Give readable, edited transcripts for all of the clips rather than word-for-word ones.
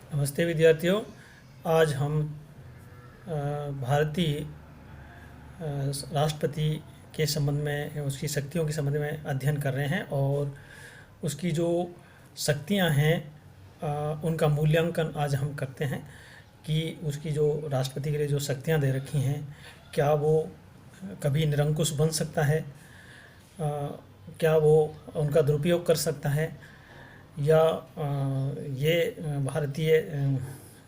नमस्ते विद्यार्थियों। आज हम भारतीय राष्ट्रपति के संबंध में, उसकी शक्तियों के संबंध में अध्ययन कर रहे हैं और उसकी जो शक्तियां हैं उनका मूल्यांकन आज हम करते हैं कि उसकी जो राष्ट्रपति के लिए जो शक्तियां दे रखी हैं, क्या वो कभी निरंकुश बन सकता है, क्या वो उनका दुरुपयोग कर सकता है, या ये भारतीय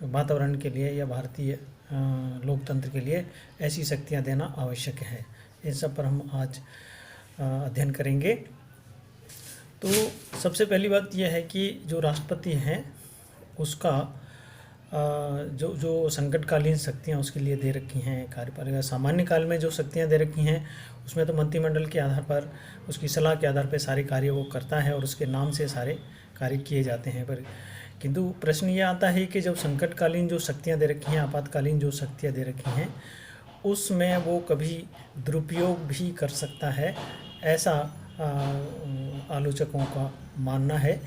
वातावरण के लिए या भारतीय लोकतंत्र के लिए ऐसी शक्तियां देना आवश्यक है। इन सब पर हम आज अध्ययन करेंगे। तो सबसे पहली बात यह है कि जो राष्ट्रपति हैं उसका जो जो संकटकालीन शक्तियां उसके लिए दे रखी हैं कार्यपालिका। सामान्य काल में जो शक्तियां दे रखी हैं उसमें तो मंत्रिमंडल के आधार पर, उसकी सलाह के आधार पर सारे कार्य वो करता है और उसके नाम से सारे कार्य किए जाते हैं। पर किंतु प्रश्न ये आता है कि जब संकटकालीन जो शक्तियां दे रखी हैं, आपातकालीन जो शक्तियां दे रखी हैं, उसमें वो कभी दुरुपयोग भी कर सकता है, ऐसा आलोचकों का मानना है।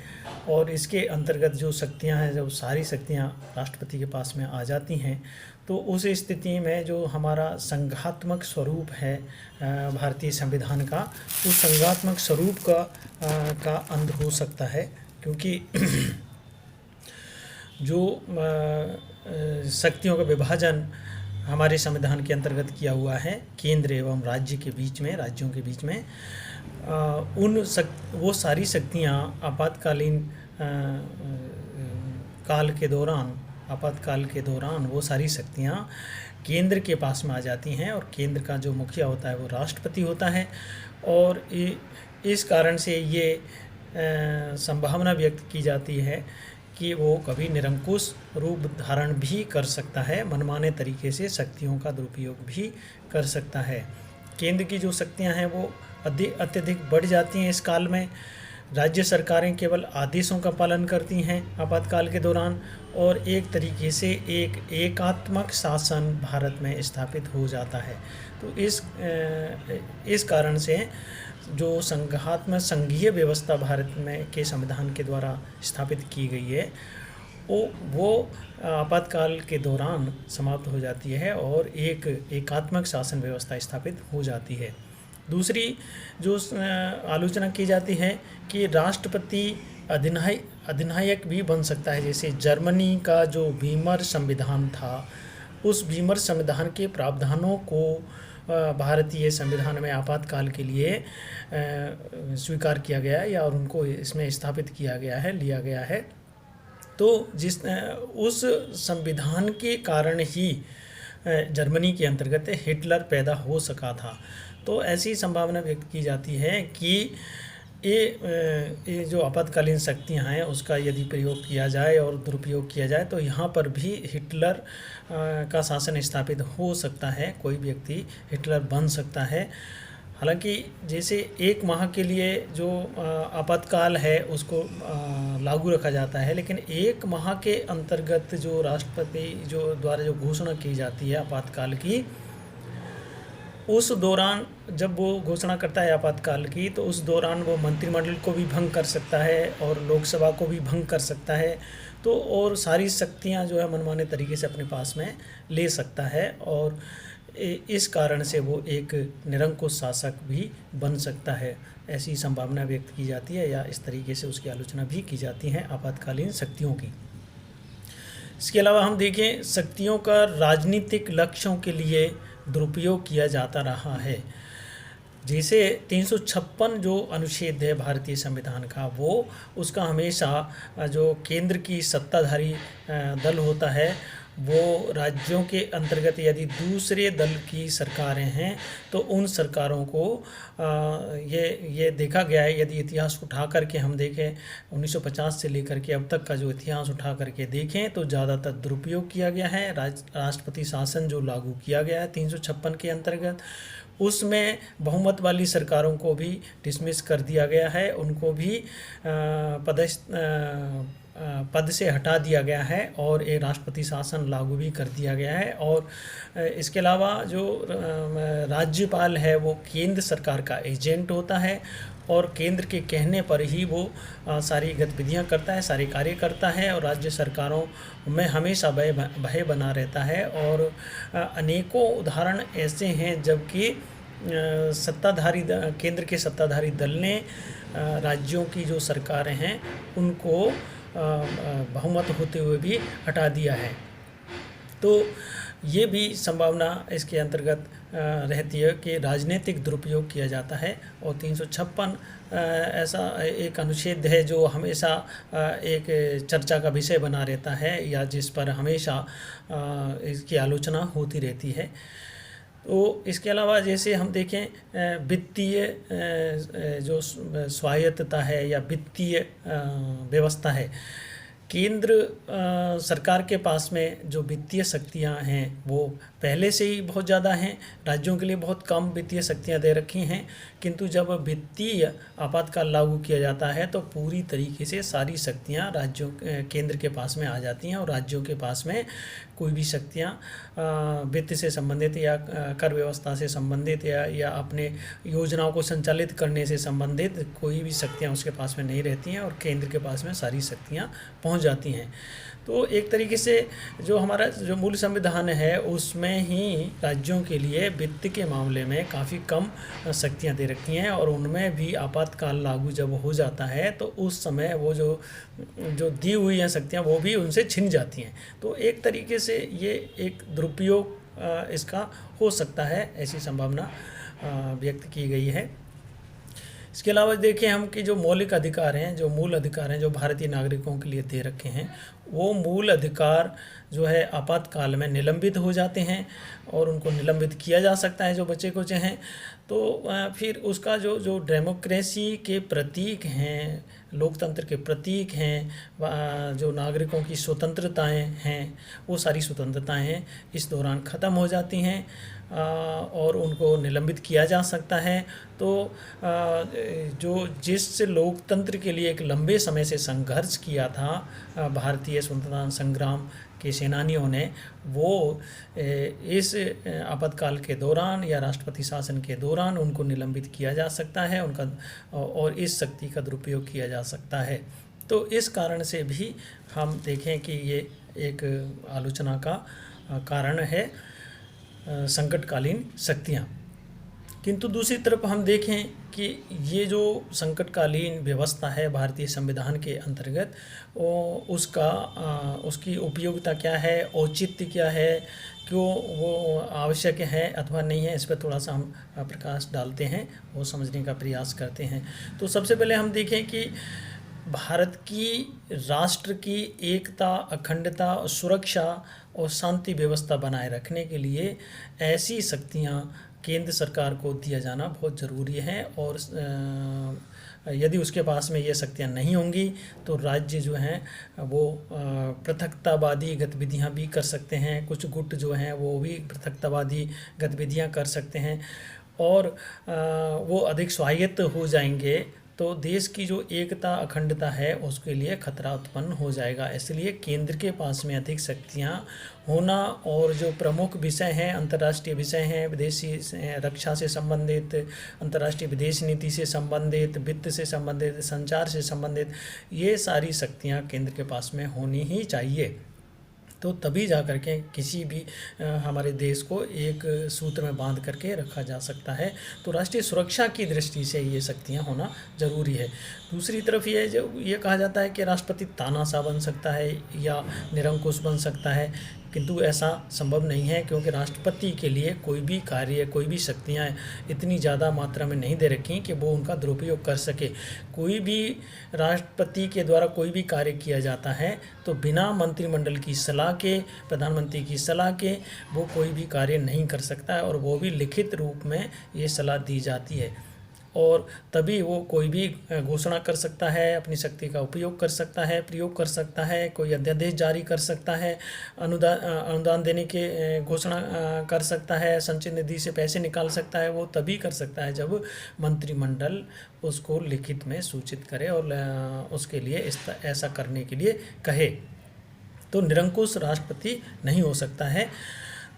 और इसके अंतर्गत जो शक्तियां हैं, जब सारी शक्तियां राष्ट्रपति के पास में आ जाती हैं, तो उस स्थिति में जो हमारा संघात्मक स्वरूप है भारतीय संविधान का, उस संघात्मक स्वरूप का अंत हो सकता है। क्योंकि जो शक्तियों का विभाजन हमारे संविधान के अंतर्गत किया हुआ है केंद्र एवं राज्य के बीच में, राज्यों के बीच में, वो सारी शक्तियाँ आपातकालीन आपातकाल के दौरान वो सारी शक्तियाँ केंद्र के पास में आ जाती हैं और केंद्र का जो मुखिया होता है वो राष्ट्रपति होता है। और इस कारण से ये संभावना व्यक्त की जाती है कि वो कभी निरंकुश रूप धारण भी कर सकता है, मनमाने तरीके से शक्तियों का दुरुपयोग भी कर सकता है। केंद्र की जो शक्तियां हैं वो अत्यधिक बढ़ जाती हैं इस काल में। राज्य सरकारें केवल आदेशों का पालन करती हैं आपातकाल के दौरान, और एक तरीके से एक एकात्मक शासन भारत में स्थापित हो जाता है। तो इस कारण से जो संघात्मक संघीय व्यवस्था भारत में के संविधान के द्वारा स्थापित की गई है, वो आपातकाल के दौरान समाप्त हो जाती है और एक एकात्मक शासन व्यवस्था स्थापित हो जाती है। दूसरी जो आलोचना की जाती है कि राष्ट्रपति अधिनायक भी बन सकता है। जैसे जर्मनी का जो वीमर संविधान था, उस वीमर संविधान के प्रावधानों को भारतीय संविधान में आपातकाल के लिए स्वीकार किया गया है, या और उनको इसमें स्थापित किया गया है, लिया गया है। तो उस संविधान के कारण ही जर्मनी के अंतर्गत हिटलर पैदा हो सका था। तो ऐसी संभावना व्यक्त की जाती है कि ये जो आपातकालीन शक्तियां हैं उसका यदि प्रयोग किया जाए और दुरुपयोग किया जाए तो यहाँ पर भी हिटलर का शासन स्थापित हो सकता है, कोई व्यक्ति हिटलर बन सकता है। हालांकि जैसे 1 माह के लिए जो आपातकाल है उसको लागू रखा जाता है, लेकिन 1 माह के अंतर्गत जो राष्ट्रपति जो द्वारा जो घोषणा की जाती है आपातकाल की, उस दौरान जब वो घोषणा करता है आपातकाल की, तो उस दौरान वो मंत्रिमंडल को भी भंग कर सकता है और लोकसभा को भी भंग कर सकता है। तो और सारी शक्तियां जो है मनमाने तरीके से अपने पास में ले सकता है, और इस कारण से वो एक निरंकुश शासक भी बन सकता है। ऐसी संभावना व्यक्त की जाती है, या इस तरीके से उसकी आलोचना भी की जाती है आपातकालीन शक्तियों की। इसके अलावा हम देखें, शक्तियों का राजनीतिक लक्ष्यों के लिए दुरुपयोग किया जाता रहा है। जैसे 356 जो अनुच्छेद है भारतीय संविधान का, वो उसका हमेशा जो केंद्र की सत्ताधारी दल होता है, वो राज्यों के अंतर्गत यदि दूसरे दल की सरकारें हैं तो उन सरकारों को ये देखा गया है, यदि इतिहास उठा करके हम देखें 1950 से लेकर के अब तक का जो इतिहास उठा करके देखें, तो ज़्यादातर दुरुपयोग किया गया है। राष्ट्रपति शासन जो लागू किया गया है 356 के अंतर्गत, उसमें बहुमत वाली सरकारों को भी डिसमिस कर दिया गया है, उनको भी पद से हटा दिया गया है और एक राष्ट्रपति शासन लागू भी कर दिया गया है। और इसके अलावा जो राज्यपाल है वो केंद्र सरकार का एजेंट होता है और केंद्र के कहने पर ही वो सारी गतिविधियां करता है, सारे कार्य करता है और राज्य सरकारों में हमेशा भय बना रहता है। और अनेकों उदाहरण ऐसे हैं जबकि केंद्र के सत्ताधारी दल ने राज्यों की जो सरकारें हैं उनको बहुमत होते हुए भी हटा दिया है। तो ये भी संभावना इसके अंतर्गत रहती है कि राजनीतिक दुरुपयोग किया जाता है। और 356 ऐसा एक अनुच्छेद है जो हमेशा एक चर्चा का विषय बना रहता है या जिस पर हमेशा इसकी आलोचना होती रहती है। तो इसके अलावा जैसे हम देखें वित्तीय जो स्वायत्तता है या वित्तीय व्यवस्था है, केंद्र सरकार के पास में जो वित्तीय शक्तियां हैं वो पहले से ही बहुत ज़्यादा हैं, राज्यों के लिए बहुत कम वित्तीय शक्तियां दे रखी हैं। किंतु जब वित्तीय आपातकाल लागू किया जाता है तो पूरी तरीके से सारी शक्तियां केंद्र के पास में आ जाती हैं और राज्यों के पास में कोई भी शक्तियां वित्त से संबंधित या कर व्यवस्था से संबंधित या अपने योजनाओं को संचालित करने से संबंधित कोई भी शक्तियां उसके पास में नहीं रहती हैं और केंद्र के पास में सारी शक्तियां पहुंच जाती हैं। तो एक तरीके से जो हमारा जो मूल संविधान है उसमें ही राज्यों के लिए वित्त के मामले में काफ़ी कम शक्तियां दे रखी हैं और उनमें भी आपातकाल लागू जब हो जाता है तो उस समय वो जो दी हुई हैं शक्तियां वो भी उनसे छिन जाती हैं। तो एक तरीके से ये एक दुरुपयोग इसका हो सकता है, ऐसी संभावना व्यक्त की गई है। इसके अलावा देखें हम कि जो मौलिक अधिकार हैं, जो मूल अधिकार हैं जो भारतीय नागरिकों के लिए दे रखे हैं, वो मूल अधिकार जो है आपातकाल में निलंबित हो जाते हैं और उनको निलंबित किया जा सकता है जो बचे कुछ हैं। तो फिर उसका जो डेमोक्रेसी के प्रतीक हैं, लोकतंत्र के प्रतीक हैं, जो नागरिकों की स्वतंत्रताएं हैं, वो सारी स्वतंत्रताएं इस दौरान ख़त्म हो जाती हैं और उनको निलंबित किया जा सकता है। तो जिस लोकतंत्र के लिए एक लंबे समय से संघर्ष किया था भारतीय स्वतंत्रता संग्राम के सेनानियों ने, वो इस आपातकाल के दौरान या राष्ट्रपति शासन के दौरान उनको निलंबित किया जा सकता है और इस शक्ति का दुरुपयोग किया जा सकता है। तो इस कारण से भी हम देखें कि ये एक आलोचना का कारण है संकटकालीन शक्तियाँ। किंतु दूसरी तरफ हम देखें कि ये जो संकटकालीन व्यवस्था है भारतीय संविधान के अंतर्गत, उसकी उपयोगिता क्या है, औचित्य क्या है, क्यों वो आवश्यक है अथवा नहीं है, इस पर थोड़ा सा हम प्रकाश डालते हैं, वो समझने का प्रयास करते हैं। तो सबसे पहले हम देखें कि भारत की राष्ट्र की एकता, अखंडता, सुरक्षा और शांति व्यवस्था बनाए रखने के लिए ऐसी शक्तियाँ केंद्र सरकार को दिया जाना बहुत ज़रूरी है। और यदि उसके पास में ये शक्तियाँ नहीं होंगी तो राज्य जो हैं वो पृथकतावादी गतिविधियाँ भी कर सकते हैं, कुछ गुट जो हैं वो भी पृथकतावादी गतिविधियाँ कर सकते हैं और वो अधिक स्वायत्त हो जाएंगे। तो देश की जो एकता, अखंडता है उसके लिए खतरा उत्पन्न हो जाएगा। इसलिए केंद्र के पास में अधिक शक्तियाँ होना और जो प्रमुख विषय हैं, अंतर्राष्ट्रीय विषय हैं, विदेशी रक्षा से संबंधित, अंतर्राष्ट्रीय विदेश नीति से संबंधित, वित्त से संबंधित, संचार से संबंधित, ये सारी शक्तियाँ केंद्र के पास में होनी ही चाहिए। तो तभी जा कर के किसी भी हमारे देश को एक सूत्र में बांध करके रखा जा सकता है। तो राष्ट्रीय सुरक्षा की दृष्टि से ये शक्तियाँ होना ज़रूरी है। दूसरी तरफ ये कहा जाता है कि राष्ट्रपति तानाशाह बन सकता है या निरंकुश बन सकता है, किंतु ऐसा संभव नहीं है क्योंकि राष्ट्रपति के लिए कोई भी कार्य, कोई भी शक्तियाँ इतनी ज़्यादा मात्रा में नहीं दे रखी कि वो उनका दुरुपयोग कर सके। कोई भी राष्ट्रपति के द्वारा कोई भी कार्य किया जाता है तो बिना मंत्रिमंडल की सलाह के, प्रधानमंत्री की सलाह के वो कोई भी कार्य नहीं कर सकता है और वो भी लिखित रूप में ये सलाह दी जाती है। और तभी वो कोई भी घोषणा कर सकता है, अपनी शक्ति का उपयोग कर सकता है, प्रयोग कर सकता है, कोई अध्यादेश जारी कर सकता है, अनुदान देने के घोषणा कर सकता है, संचय निधि से पैसे निकाल सकता है। वो तभी कर सकता है जब मंत्रिमंडल उसको लिखित में सूचित करे और उसके लिए ऐसा करने के लिए कहे। तो निरंकुश राष्ट्रपति नहीं हो सकता है।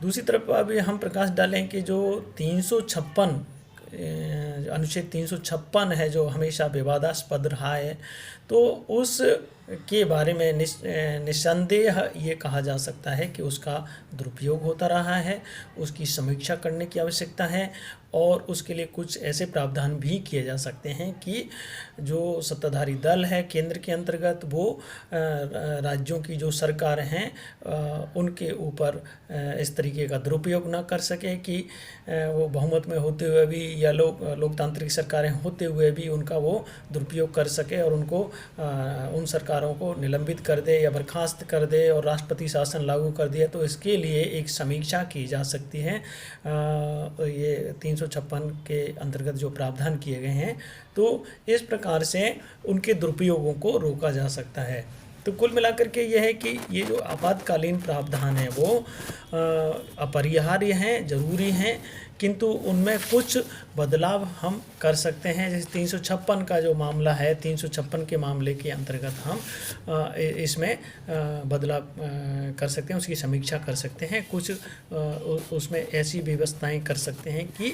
दूसरी तरफ अभी हम प्रकाश डालें कि जो 356 अनुच्छेद 356 है, जो हमेशा विवादास्पद रहा है, तो उस के बारे में निस्संदेह ये कहा जा सकता है कि उसका दुरुपयोग होता रहा है, उसकी समीक्षा करने की आवश्यकता है और उसके लिए कुछ ऐसे प्रावधान भी किए जा सकते हैं कि जो सत्ताधारी दल है केंद्र के अंतर्गत, वो राज्यों की जो सरकार हैं उनके ऊपर इस तरीके का दुरुपयोग ना कर सके कि वो बहुमत में होते हुए भी या लोकतांत्रिक सरकारें होते हुए भी उनका वो दुरुपयोग कर सके और उनको उन सरकारों को निलंबित कर दे या बर्खास्त कर दे और राष्ट्रपति शासन लागू कर दिया। तो इसके लिए एक समीक्षा की जा सकती है। ये 356 के अंतर्गत जो प्रावधान किए गए हैं, तो इस प्रकार से उनके दुरुपयोगों को रोका जा सकता है। तो कुल मिलाकर के ये है कि ये जो आपातकालीन प्रावधान है वो अपरिहार्य हैं, ज़रूरी हैं, किंतु उनमें कुछ बदलाव हम कर सकते हैं। जैसे 356 का जो मामला है, 356 के मामले के अंतर्गत हम इसमें बदलाव कर सकते हैं, उसकी समीक्षा कर सकते हैं, कुछ उसमें ऐसी व्यवस्थाएं कर सकते हैं कि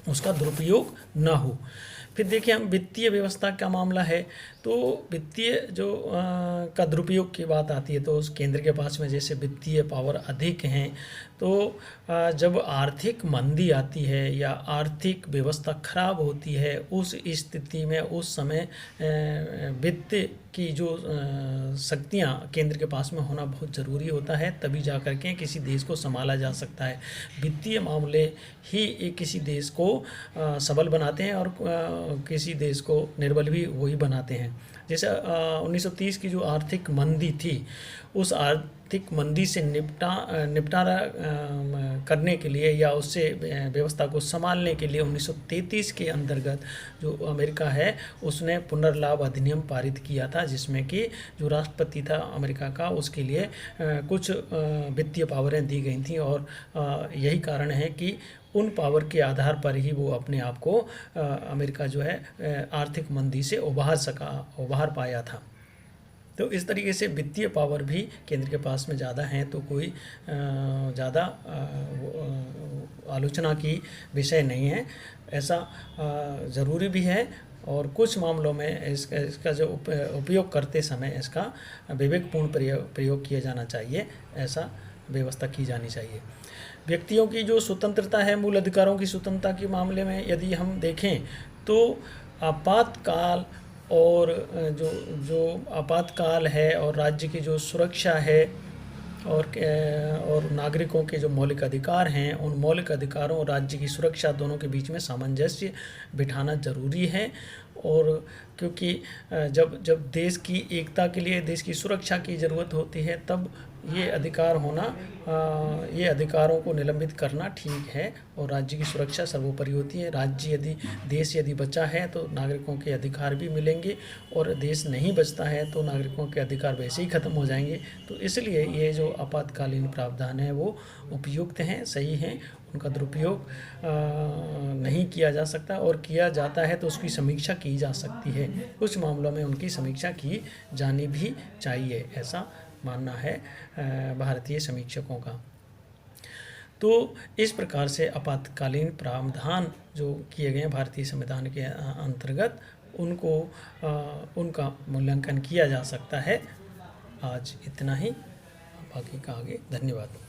उसका दुरुपयोग ना हो। फिर देखिए, हम वित्तीय व्यवस्था का मामला है, तो वित्तीय जो का दुरुपयोग की बात आती है, तो उस केंद्र के पास में जैसे वित्तीय पावर अधिक हैं, तो जब आर्थिक मंदी आती है या आर्थिक व्यवस्था खराब होती है, उस स्थिति में उस समय वित्त की जो शक्तियाँ केंद्र के पास में होना बहुत ज़रूरी होता है, तभी जा कर के किसी देश को संभाला जा सकता है। वित्तीय मामले ही किसी देश को सबल बनाते हैं और किसी देश को निर्बल भी वही बनाते हैं। जैसे 1930 की जो आर्थिक मंदी थी, उस आर्थिक मंदी से निपटारा करने के लिए या उससे व्यवस्था को संभालने के लिए 1933 के अंतर्गत जो अमेरिका है उसने पुनर्लाभ अधिनियम पारित किया था, जिसमें कि जो राष्ट्रपति था अमेरिका का, उसके लिए कुछ वित्तीय पावरें दी गई थी और यही कारण है कि उन पावर के आधार पर ही वो अपने आप को अमेरिका जो है आर्थिक मंदी से उबार पाया था। तो इस तरीके से वित्तीय पावर भी केंद्र के पास में ज़्यादा हैं, तो कोई ज़्यादा आलोचना की विषय नहीं है। ऐसा ज़रूरी भी है और कुछ मामलों में इसका जो उपयोग करते समय इसका विवेकपूर्ण प्रयोग किया जाना चाहिए, ऐसा व्यवस्था की जानी चाहिए। व्यक्तियों की जो स्वतंत्रता है, मूल अधिकारों की स्वतंत्रता के मामले में यदि हम देखें तो आपातकाल और जो आपातकाल है और राज्य की जो सुरक्षा है और नागरिकों के जो मौलिक अधिकार हैं, उन मौलिक अधिकारों और राज्य की सुरक्षा दोनों के बीच में सामंजस्य बिठाना ज़रूरी है। और क्योंकि जब देश की एकता के लिए, देश की सुरक्षा की ज़रूरत होती है, तब ये अधिकार होना, ये अधिकारों को निलंबित करना ठीक है और राज्य की सुरक्षा सर्वोपरि होती है। देश यदि बचा है तो नागरिकों के अधिकार भी मिलेंगे और देश नहीं बचता है तो नागरिकों के अधिकार वैसे ही ख़त्म हो जाएंगे। तो इसलिए ये जो आपातकालीन प्रावधान है वो उपयुक्त हैं, सही हैं, उनका दुरुपयोग नहीं किया जा सकता और किया जाता है तो उसकी समीक्षा की जा सकती है। कुछ मामलों में उनकी समीक्षा की जानी भी चाहिए, ऐसा मानना है भारतीय समीक्षकों का। तो इस प्रकार से आपातकालीन प्रावधान जो किए गए हैं भारतीय संविधान के अंतर्गत, उनका मूल्यांकन किया जा सकता है। आज इतना ही, बाकी का आगे। धन्यवाद।